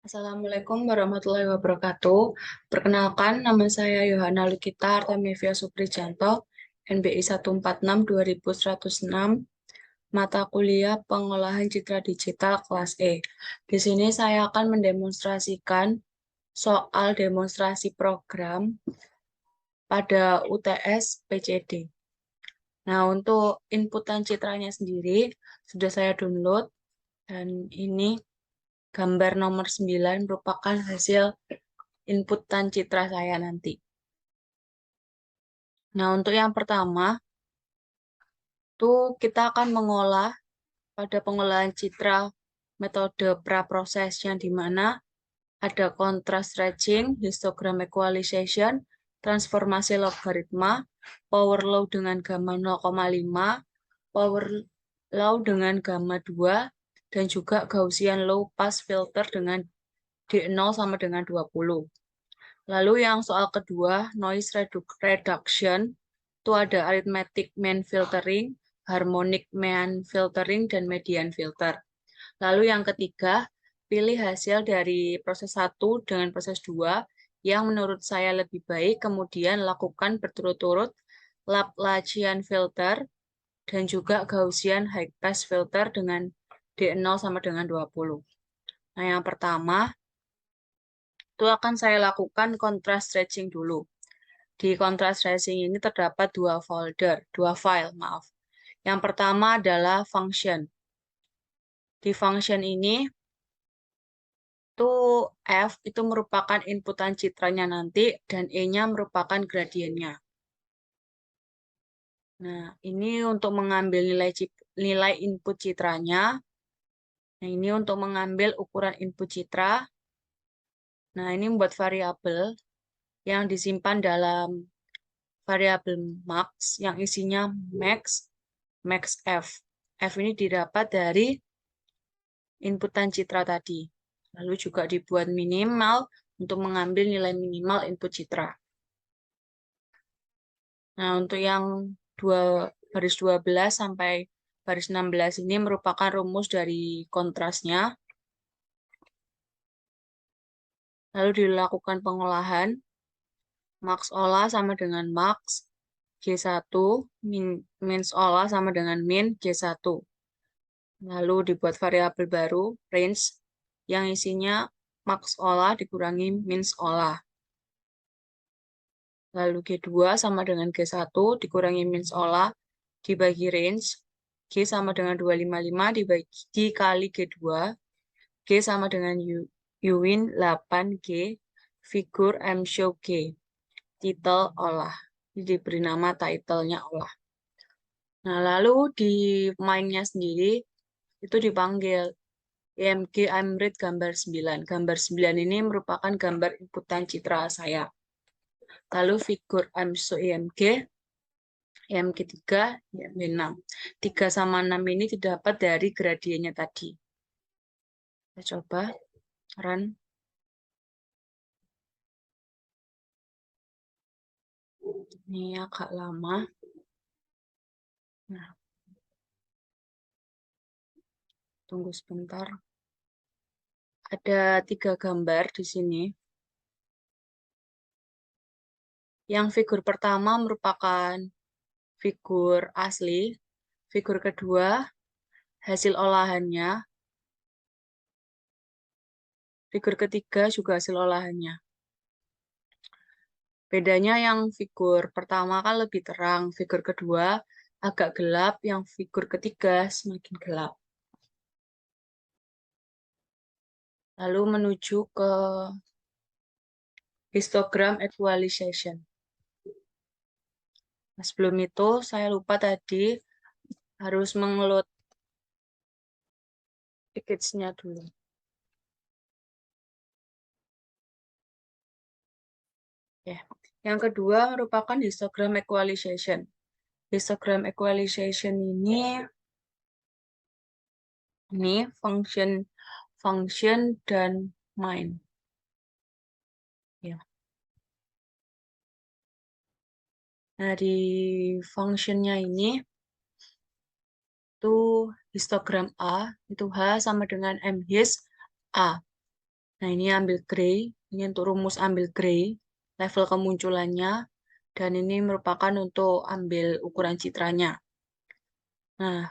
Assalamualaikum warahmatullahi wabarakatuh. Perkenalkan, nama saya Yohana Lukita Artamevia Suprijanto, NBI 146-2106, mata kuliah Pengolahan Citra Digital kelas E. Di sini saya akan mendemonstrasikan soal demonstrasi program pada UTS PCD. Nah, untuk inputan citranya sendiri sudah saya download, dan ini gambar nomor 9 merupakan hasil inputan citra saya nanti. Nah, untuk yang pertama, tuh kita akan mengolah pada pengolahan citra metode praprosesnya, di mana ada contrast stretching, histogram equalization, transformasi logaritma, power law dengan gamma 0,5, power law dengan gamma 2, dan juga Gaussian low pass filter dengan D0 sama dengan 20. Lalu yang soal kedua, noise reduction, itu ada arithmetic mean filtering, harmonic mean filtering, dan median filter. Lalu yang ketiga, pilih hasil dari proses 1 dengan proses 2 yang menurut saya lebih baik, kemudian lakukan berturut-turut Laplacian filter dan juga Gaussian high pass filter dengan D0 sama dengan 20. Nah, yang pertama, itu akan saya lakukan contrast stretching dulu. Di contrast tracing ini terdapat dua file, maaf. Yang pertama adalah function. Di function ini, F itu merupakan inputan citranya nanti, dan E-nya merupakan gradiennya. Nah, ini untuk mengambil nilai input citranya. Nah, ini untuk mengambil ukuran input citra. Nah, ini membuat variabel yang disimpan dalam variabel max, yang isinya max F. F ini didapat dari inputan citra tadi. Lalu juga dibuat minimal untuk mengambil nilai minimal input citra. Nah, untuk yang baris 12 sampai baris 16 ini merupakan rumus dari kontrasnya. Lalu dilakukan pengolahan. Max olah sama dengan max G1, min olah sama dengan min G1. Lalu dibuat variabel baru, range, yang isinya max olah dikurangi min olah. Lalu G2 sama dengan G1 dikurangi min olah dibagi range. G sama dengan 255 dikali G2. G sama dengan Uwin 8G. Figur M show G. Titel olah. Ini diberi nama title-nya olah. Nah, lalu di mainnya sendiri itu dipanggil EMG Amrit gambar 9. Gambar 9 ini merupakan gambar inputan citra saya. Lalu figur AMSO EMG 3, EMG 6. 3 sama 6 ini didapat dari gradiennya tadi. Kita coba run. Ini agak lama. Nah, tunggu sebentar. Ada 3 gambar di sini. Yang figur pertama merupakan figur asli. Figur kedua hasil olahannya. Figur ketiga juga hasil olahannya. Bedanya yang figur pertama kan lebih terang, figur kedua agak gelap, yang figur ketiga semakin gelap. Lalu menuju ke histogram equalization. Nah, sebelum itu saya lupa tadi harus mengload package-nya dulu. Ya. Yang kedua merupakan histogram equalization. Histogram equalization ini function dan main. Ya. Nah, di functionnya ini itu histogram A, itu H sama dengan M his A. Nah, ini ambil gray. Ini untuk rumus ambil gray, level kemunculannya. Dan ini merupakan untuk ambil ukuran citranya. Nah,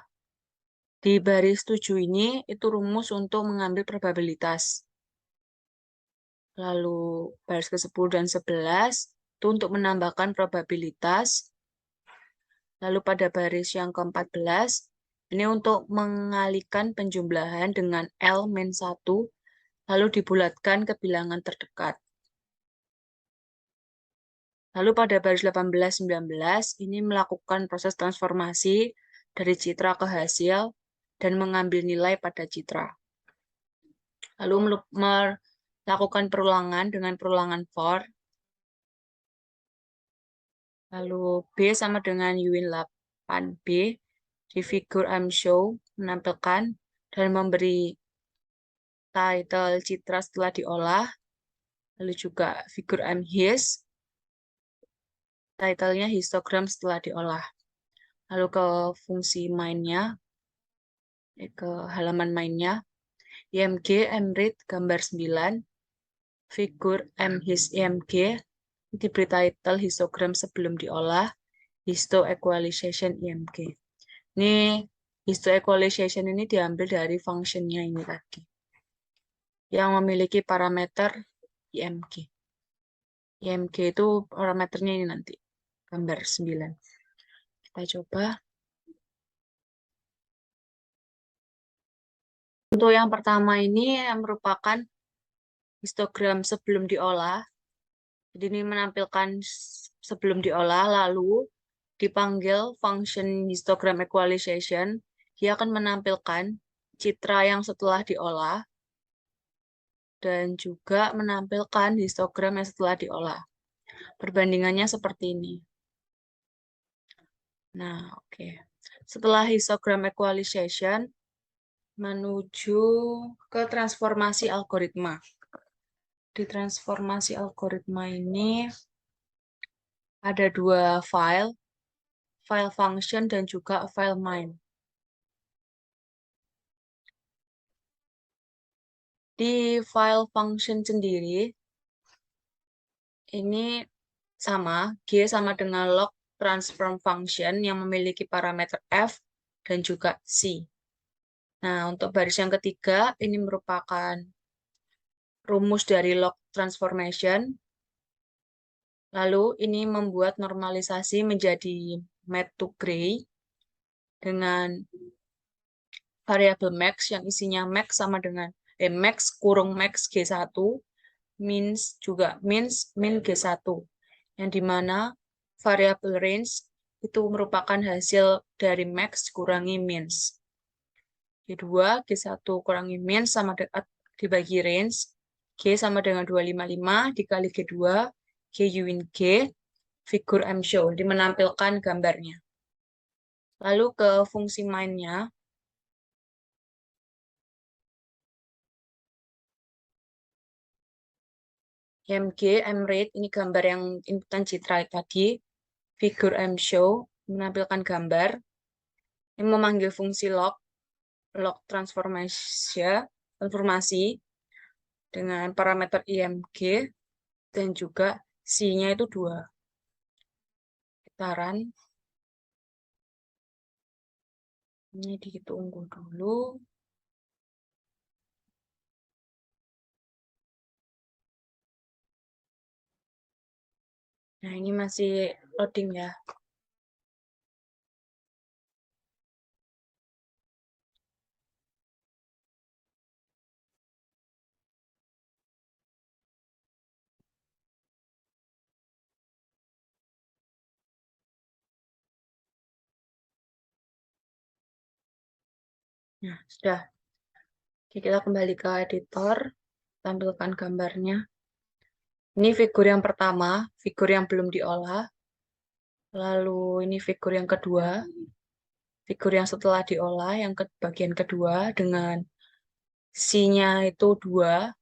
di baris 7 ini, itu rumus untuk mengambil probabilitas. Lalu baris ke-10 dan 11, itu untuk menambahkan probabilitas. Lalu pada baris yang ke-14, ini untuk mengalihkan penjumlahan dengan L-1, lalu dibulatkan ke bilangan terdekat. Lalu pada baris 18-19, ini melakukan proses transformasi dari citra ke hasil dan mengambil nilai pada citra. Lalu melakukan perulangan dengan perulangan for. Lalu B sama dengan Uin 8B. Di figur I'm show menampilkan dan memberi title citra setelah diolah. Lalu juga figur I'm his. Title-nya histogram setelah diolah. Lalu ke fungsi mainnya, ke halaman mainnya. IMG mread gambar 9. Figur mhis IMG diberi title histogram sebelum diolah. Histo equalization IMG. Ini histo equalization ini diambil dari fungsinya ini tadi, yang memiliki parameter IMG. IMG itu parameternya ini nanti, gambar 9. Kita coba. Untuk yang pertama ini merupakan histogram sebelum diolah. Jadi ini menampilkan sebelum diolah, lalu dipanggil function histogram equalization. Dia akan menampilkan citra yang setelah diolah dan juga menampilkan histogram yang setelah diolah. Perbandingannya seperti ini. Nah, oke. Setelah histogram equalization, menuju ke transformasi algoritma. Di transformasi algoritma ini ada dua file function dan juga file main. Di file function sendiri, ini sama, G sama dengan log transform function yang memiliki parameter F dan juga C. Nah, untuk baris yang ketiga, ini merupakan rumus dari log transformation. Lalu ini membuat normalisasi menjadi math to gray dengan variabel max yang isinya max sama dengan max kurung max G1, mins juga min G1, yang dimana variabel range itu merupakan hasil dari max kurangi mins. G2, G1 kurangi mins sama dibagi range, G sama dengan 255 dikali G2, G Uin G, figur M show, menampilkan gambarnya. Lalu ke fungsi mainnya, IMG, mread, ini gambar yang inputan citra tadi, figur M show, menampilkan gambar, ini memanggil fungsi log transformasi dengan parameter IMG, dan juga C-nya itu 2. Getaran. Ini ditunggu dulu. Nah, ini masih loading ya. Nah, sudah. Oke, kita kembali ke editor, tampilkan gambarnya. Ini figur yang pertama, figur yang belum diolah. Lalu ini figur yang kedua, figur yang setelah diolah, yang ke bagian kedua dengan C-nya itu 2.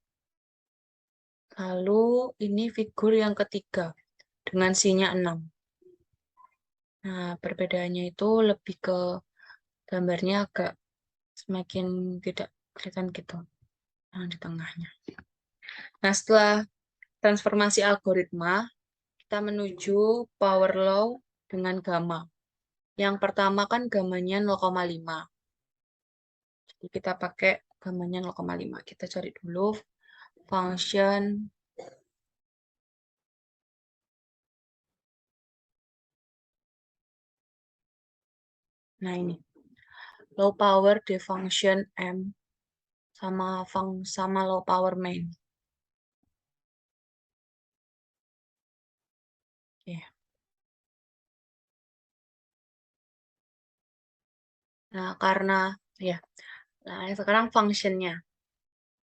Lalu ini figur yang ketiga dengan C-nya 6. Nah, perbedaannya itu lebih ke gambarnya agak semakin tidak kelihatan gitu. Nah, di tengahnya. Nah, setelah transformasi algoritma, kita menuju power law dengan gamma. Yang pertama kan gammanya 0,5. Jadi kita pakai gammanya 0,5. Kita cari dulu function nah ini low power the function m sama low power main. Oke. Nah, karena ya. Nah, sekarang functionnya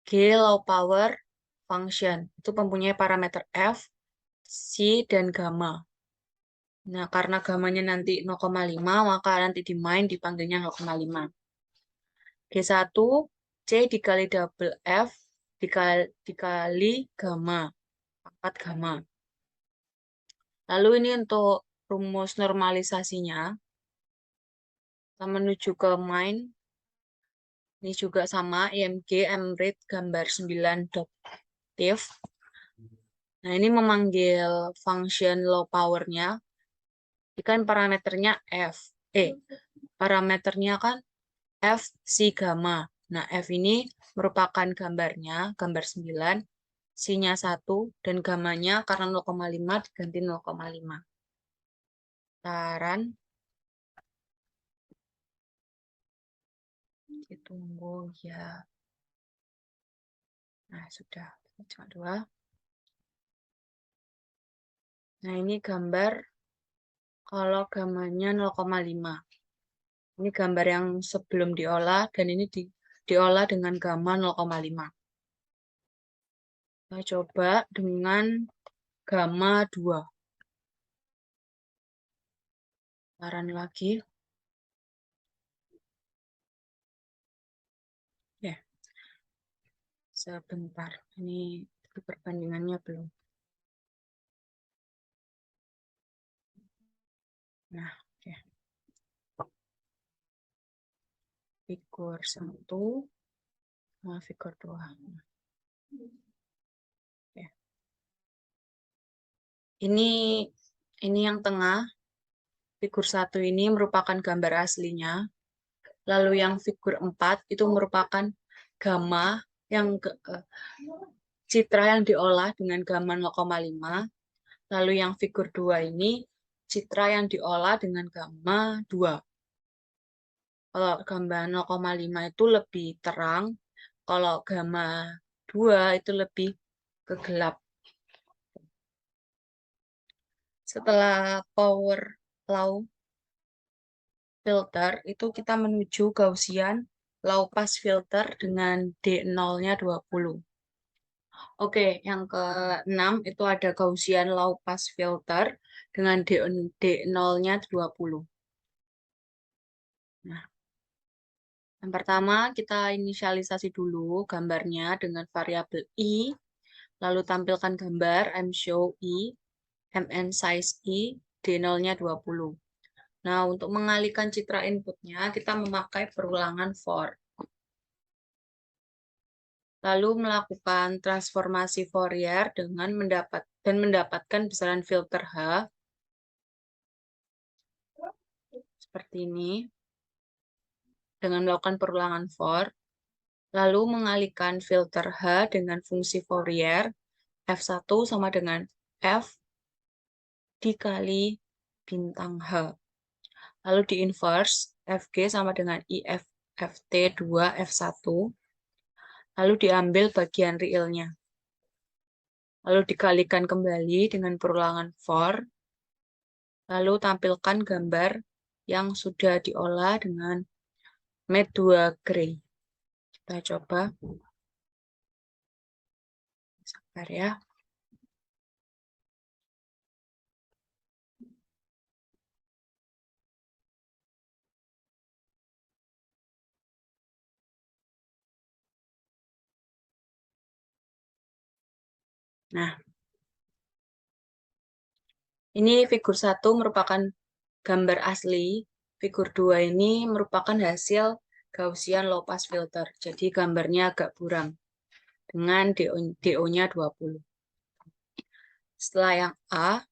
G low power function itu mempunyai parameter f, c dan gamma. Nah, karena gammanya nanti 0,5, maka nanti di main dipanggilnya 0,5. G1 C dikali double F dikali gamma. 4 gamma. Lalu ini untuk rumus normalisasinya. Kita menuju ke main. Ini juga sama, IMG, mread, gambar 9 div. Nah, ini memanggil function low power-nya. Ini kan parameternya F. Parameternya kan F C gamma. Nah, F ini merupakan gambarnya, gambar 9, C-nya 1, dan gammanya karena 0,5 diganti 0,5. Saran. Ditunggu ya. Nah, sudah. Cuma 2. Nah, ini gambar kalau gammanya 0,5. Ini gambar yang sebelum diolah, dan ini diolah dengan gamma 0,5. Kita coba dengan gamma 2. Saran lagi. Ya, sebentar. Ini perbandingannya belum. Nah, oke. Figur 1 sama figur 2. Ya. Ini yang tengah. Figur 1 ini merupakan gambar aslinya. Lalu yang figur 4 itu merupakan gamma yang citra yang diolah dengan gamma 0,5. Lalu yang figur 2 ini citra yang diolah dengan gamma 2. Kalau gamma 0,5 itu lebih terang, kalau gamma 2 itu lebih kegelap. Setelah power law filter, itu kita menuju Gaussian low pass filter dengan D0-nya 20. Oke, yang ke-6 itu ada Gaussian low pass filter dengan D0-nya 20. Nah, yang pertama kita inisialisasi dulu gambarnya dengan variabel i, lalu tampilkan gambar mshow i, mn size i, D0-nya 20. Nah, untuk mengalihkan citra inputnya, kita memakai perulangan for. Lalu melakukan transformasi Fourier dengan mendapatkan besaran filter H seperti ini dengan melakukan perulangan for. Lalu mengalihkan filter H dengan fungsi Fourier F1 sama dengan F dikali bintang H. Lalu di inverse Fg sama dengan IF Ft 2 F1. Lalu diambil bagian realnya. Lalu dikalikan kembali dengan perulangan for. Lalu tampilkan gambar yang sudah diolah dengan Mat 2 Gray. Kita coba. Sabar ya. Nah, ini figur 1 merupakan gambar asli. Figur 2 ini merupakan hasil Gaussian low pass filter. Jadi gambarnya agak buram. dengan DO-nya 20. Setelah yang A,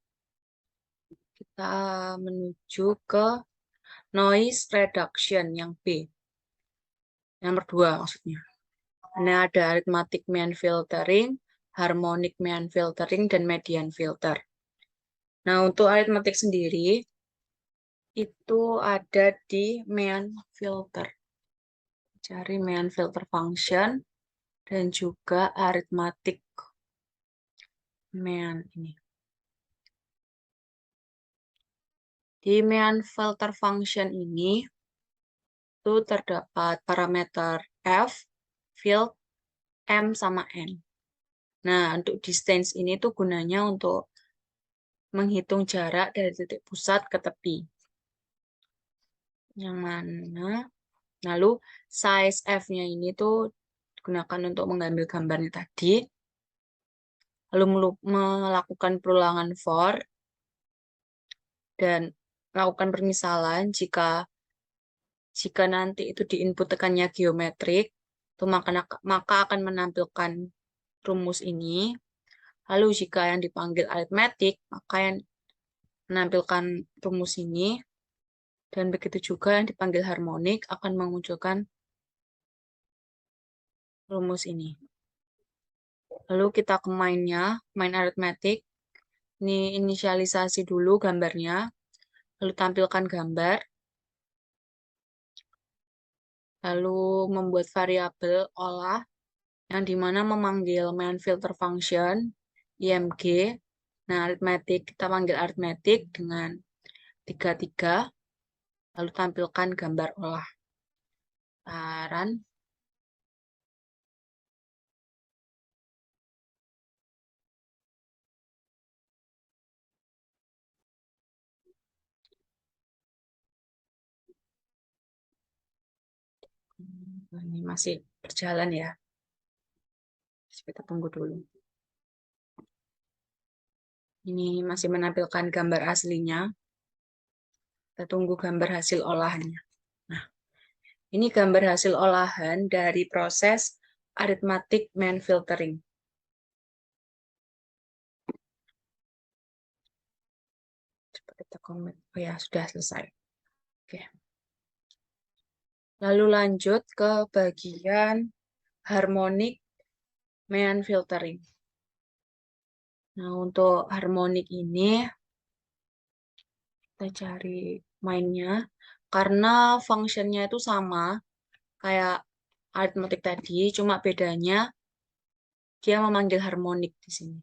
kita menuju ke noise reduction yang B. Nomor 2 maksudnya. Ini ada arithmetic mean filtering, harmonic mean filtering, dan median filter. Nah, untuk arithmetic sendiri, itu ada di mean filter. Cari mean filter function, dan juga arithmetic mean ini. Di mean filter function ini, itu terdapat parameter F, field, M, sama N. Nah, untuk distance ini tuh gunanya untuk menghitung jarak dari titik pusat ke tepi. Yang mana? Lalu size F-nya ini tuh digunakan untuk mengambil gambarnya tadi. Lalu melakukan perulangan for dan melakukan permisalan jika nanti itu di input tekannya geometrik, itu maka akan menampilkan rumus ini. Lalu jika yang dipanggil aritmetik, maka yang menampilkan rumus ini. Dan begitu juga yang dipanggil harmonik akan memunculkan rumus ini. Lalu kita ke mainnya, main aritmetik. Ini inisialisasi dulu gambarnya, lalu tampilkan gambar, lalu membuat variabel olah, yang dimana memanggil main filter function, IMG. Nah, aritmetik, kita panggil aritmetik dengan 33, lalu tampilkan gambar olah. Saran. Ini masih berjalan ya. Kita tunggu dulu. Ini masih menampilkan gambar aslinya. Kita tunggu gambar hasil olahannya. Nah, ini gambar hasil olahan dari proses arithmetic mean filtering. Coba kita komen. Oh ya, sudah selesai. Oke. Lalu lanjut ke bagian harmonic mean filtering. Nah, untuk harmonik ini kita cari mainnya karena fungsinya itu sama kayak aritmetik tadi, cuma bedanya dia memanggil harmonik di sini.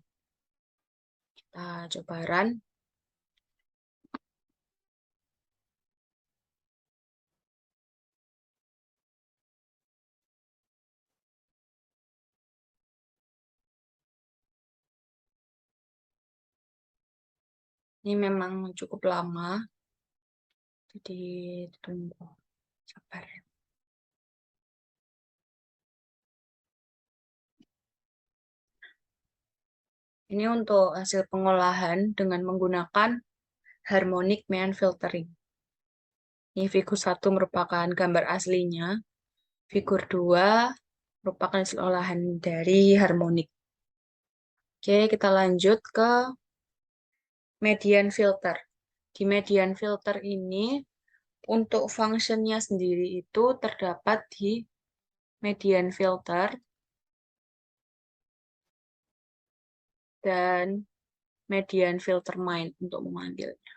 Kita coba run. Ini memang cukup lama, jadi tunggu sabar. Ini untuk hasil pengolahan dengan menggunakan harmonic mean filtering. Ini figur 1 merupakan gambar aslinya. Figur 2 merupakan hasil olahan dari harmonik. Oke, kita lanjut ke median filter. Di median filter ini, untuk fungsinya sendiri itu terdapat di median filter dan median filter mind untuk memanggilnya.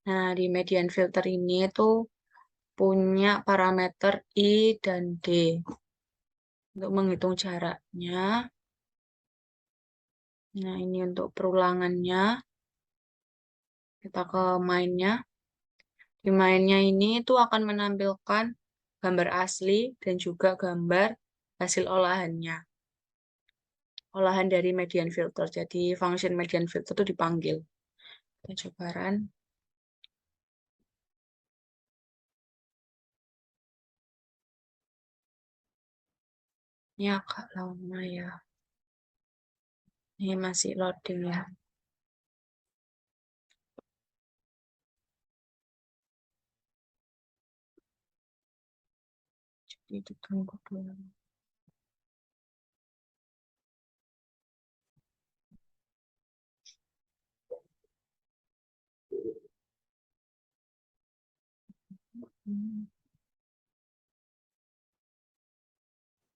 Nah, di median filter ini tuh punya parameter I dan D. Untuk menghitung jaraknya. Nah, ini untuk perulangannya. Kita ke mainnya. Di mainnya ini tuh akan menampilkan gambar asli dan juga gambar hasil olahannya. Olahan dari median filter. Jadi, function median filter itu dipanggil. Kita coba run. Ini agak lama ya. Ini masih loading ya. Jadi ditunggu dulu.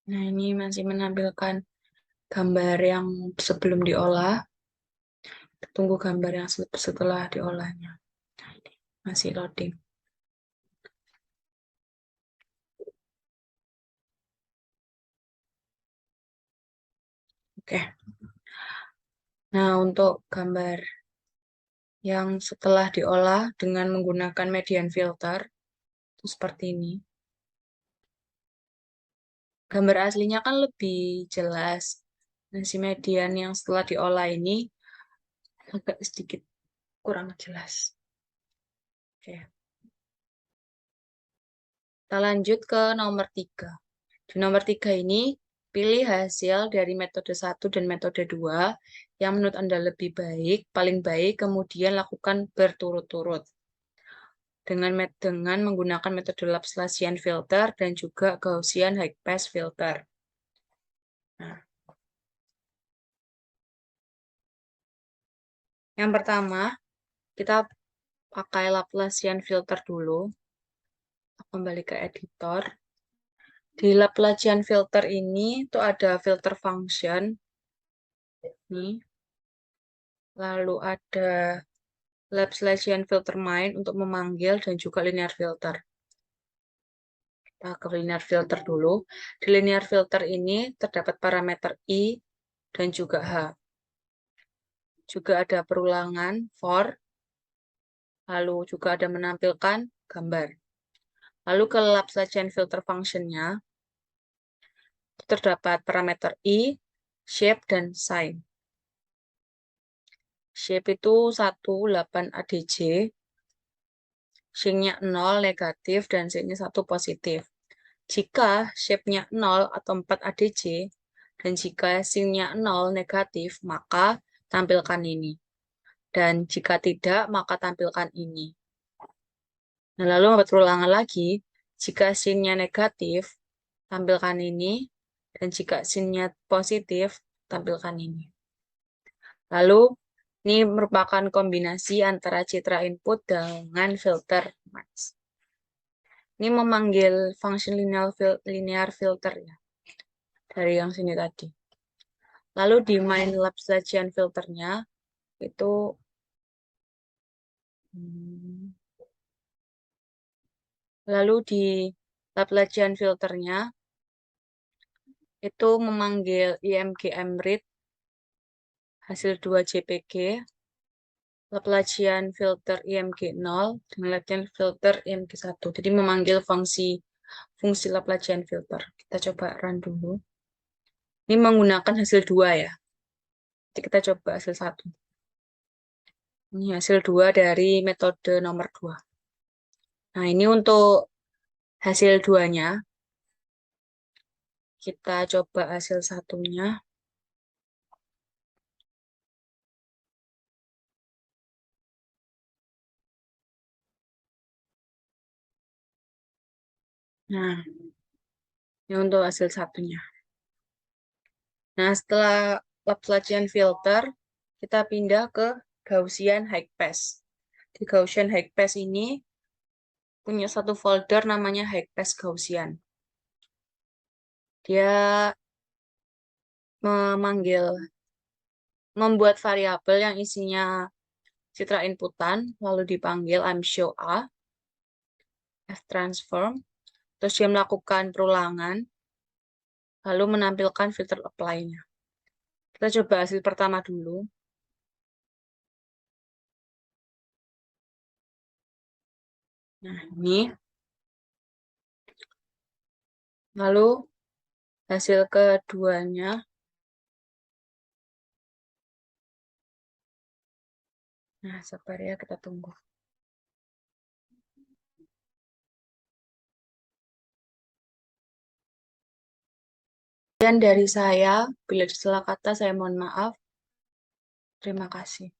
Nah, ini masih menampilkan gambar yang sebelum diolah. Tunggu gambar yang setelah diolahnya. Masih loading. Oke. Nah, untuk gambar yang setelah diolah dengan menggunakan median filter, itu seperti ini. Gambar aslinya kan lebih jelas. Nah, si median yang setelah diolah ini agak sedikit kurang jelas. Oke. Kita lanjut ke nomor 3. Di nomor 3 ini, pilih hasil dari metode 1 dan metode 2 yang menurut Anda lebih baik, paling baik, kemudian lakukan berturut-turut dengan menggunakan metode Laplacian filter dan juga Gaussian high pass filter. Nah, yang pertama, kita pakai Laplacian filter dulu. Kembali ke editor. Di Laplacian filter ini tuh ada filter function. Nih. Lalu ada Laplacian filter main untuk memanggil dan juga linear filter. Kita ke linear filter dulu. Di linear filter ini terdapat parameter I dan juga H. Juga ada perulangan for, lalu juga ada menampilkan gambar. Lalu ke Laplacian filter function-nya, terdapat parameter I, shape, dan sign. Shape itu 18 ADC, sin-nya 0 negatif, dan sin-nya 1 positif. Jika shape-nya 0 atau 4 ADC, dan jika sin-nya 0 negatif, maka tampilkan ini. Dan jika tidak, maka tampilkan ini. Nah, lalu membuat perulangan lagi, jika sin-nya negatif, tampilkan ini, dan jika sin-nya positif, tampilkan ini. Lalu, ini merupakan kombinasi antara citra input dengan filter max. Ini memanggil function linear filter ya, dari yang sini tadi. Lalu di main Laplacian filternya, itu lalu di Laplacian filternya, itu memanggil img-mread hasil 2 JPG, Laplacian filter img0, dan Laplacian filter img1. Jadi memanggil fungsi Laplacian filter. Kita coba run dulu. Ini menggunakan hasil 2 ya. Jadi kita coba hasil 1. Ini hasil 2 dari metode nomor 2. Nah, ini untuk hasil 2-nya. Kita coba hasil 1-nya. Nah, ini untuk hasil 1-nya. Nah, setelah Laplacian filter, kita pindah ke Gaussian high pass. Di Gaussian high pass ini punya satu folder namanya high pass Gaussian. Dia membuat variabel yang isinya citra inputan, lalu dipanggil show A, F transform, terus dia melakukan perulangan, lalu menampilkan filter apply-nya. Kita coba hasil pertama dulu. Nah, ini. Lalu hasil keduanya. Nah, sabar ya, kita tunggu. Dan dari saya, bila salah kata saya mohon maaf. Terima kasih.